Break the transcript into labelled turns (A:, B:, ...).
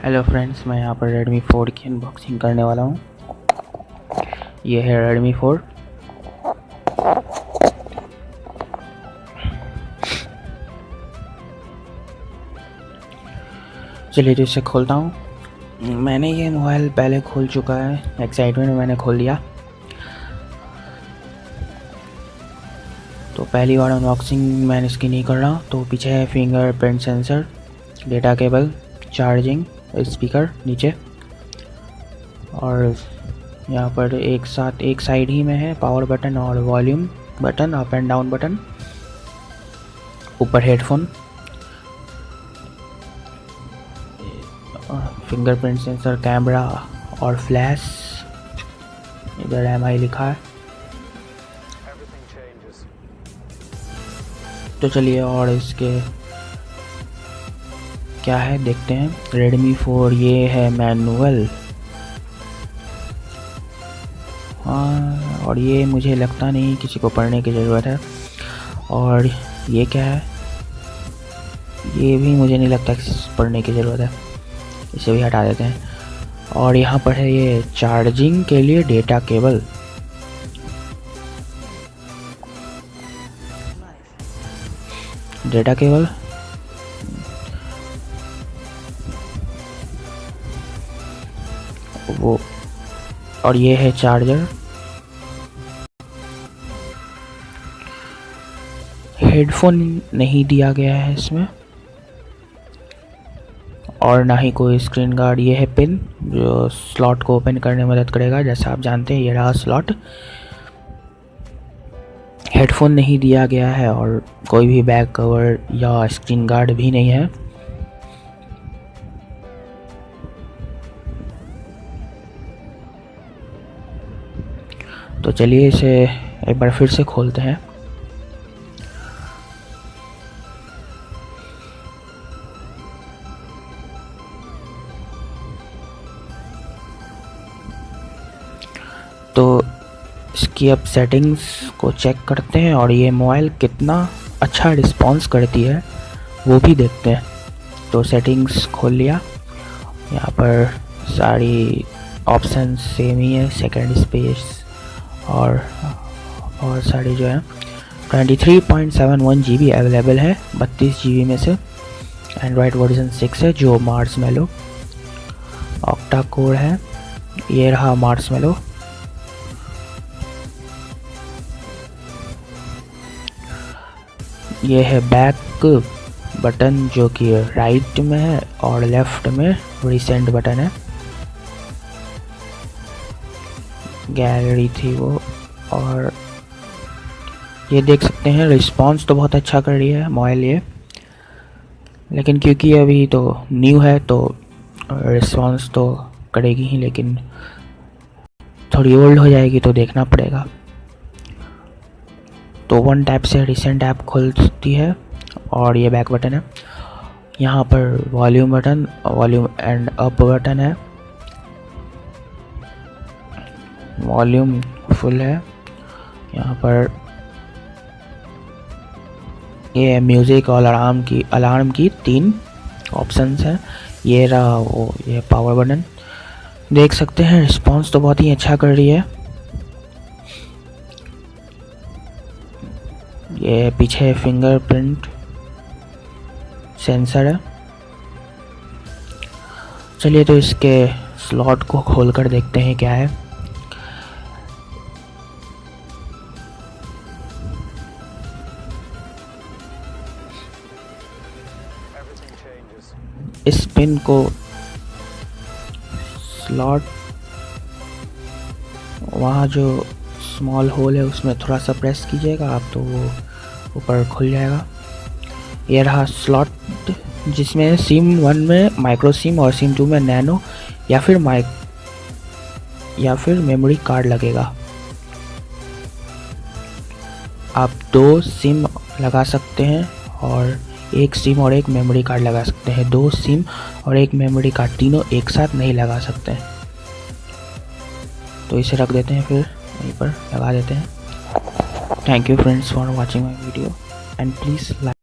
A: Hello friends, मैं यहाँ पर Redmi 4 की अनबॉक्सिंग करने वाला हूँ। ये है Redmi 4। चलिए तो इसे खोलता हूँ। मैंने ये मोबाइल पहले खोल चुका है, एक्साइटमेंट में मैंने खोल दिया। तो पहली बार अनबॉक्सिंग मैंने इसकी नहीं कर रहा। तो पीछे है fingerprint sensor, data cable, charging, speaker नीचे, और यहाँ पर एक साथ एक साइड ही में है पावर बटन और volume button, up and down button. ऊपर हेडफोन, फिंगरप्रिंट सेंसर, कैमरा और फ्लैश। इधर MI लिखा है। तो चलिए और इसके क्या है देखते हैं। Redmi 4, ये है मैनुअल। हाँ, और ये मुझे लगता नहीं किसी को पढ़ने की ज़रूरत है। और ये क्या है, ये भी मुझे नहीं लगता पढ़ने की ज़रूरत है, इसे भी हटा देते हैं। और यहाँ पर है ये चार्जिंग के लिए डेटा केबल। डेटा केबल वो, और ये है चार्जर। हेडफोन नहीं दिया गया है इसमें, और ना ही कोई स्क्रीन गार्ड। ये है पिन जो स्लॉट को ओपन करने में मदद करेगा। जैसा आप जानते हैं, ये रहा स्लॉट। हेडफोन नहीं दिया गया है और कोई भी बैक कवर या स्क्रीन गार्ड भी नहीं है। तो चलिए इसे एक बार फिर से खोलते हैं। तो इसकी अब सेटिंग्स को चेक करते हैं और ये मोबाइल कितना अच्छा रिस्पॉन्स करती है वो भी देखते हैं। तो सेटिंग्स खोल लिया। यहाँ पर सारी ऑप्शन सेम ही है, सेकंड स्पेस और सारी जो है 23.71 GB अवेलेबल है 32 GB में से। एंड्रॉयड वर्जन 6 है जो मार्शमैलो। ऑक्टा कोर है, ये रहा मार्शमैलो। ये है बैक बटन जो कि राइट में है और लेफ्ट में रिसेंट बटन है। गैलरी थी वो। और ये देख सकते हैं रिस्पांस तो बहुत अच्छा कर रही है मोबाइल ये, लेकिन क्योंकि अभी तो न्यू है तो रिस्पांस तो करेगी ही, लेकिन थोड़ी ओल्ड हो जाएगी तो देखना पड़ेगा। तो वन टैप से रिसेंट ऐप खुलती है। और ये बैक बटन है। यहाँ पर volume button, volume and up button है। वॉल्यूम फुल है। यहाँ पर ये म्यूज़िक और अलार्म की 3 ऑप्शंस हैं। ये रहा वो, ये पावर बटन। देख सकते हैं रिस्पांस तो बहुत ही अच्छा कर रही है। ये पीछे फिंगरप्रिंट सेंसर है। चलिए तो इसके स्लॉट को खोलकर देखते हैं क्या है। इस पिन को स्लॉट, वहाँ जो स्मॉल होल है उसमें थोड़ा सा प्रेस कीजिएगा आप तो वो ऊपर खुल जाएगा। ये रहा स्लॉट जिसमें सिम 1 में माइक्रो सिम और सिम 2 में नैनो या फिर मेमोरी कार्ड लगेगा। आप 2 सिम लगा सकते हैं और एक सिम और एक मेमोरी कार्ड लगा सकते हैं। 2 सिम और एक मेमोरी कार्ड तीनों एक साथ नहीं लगा सकते हैं। तो इसे रख देते हैं, फिर वहीं पर लगा देते हैं। Thank you friends for watching my video and please like.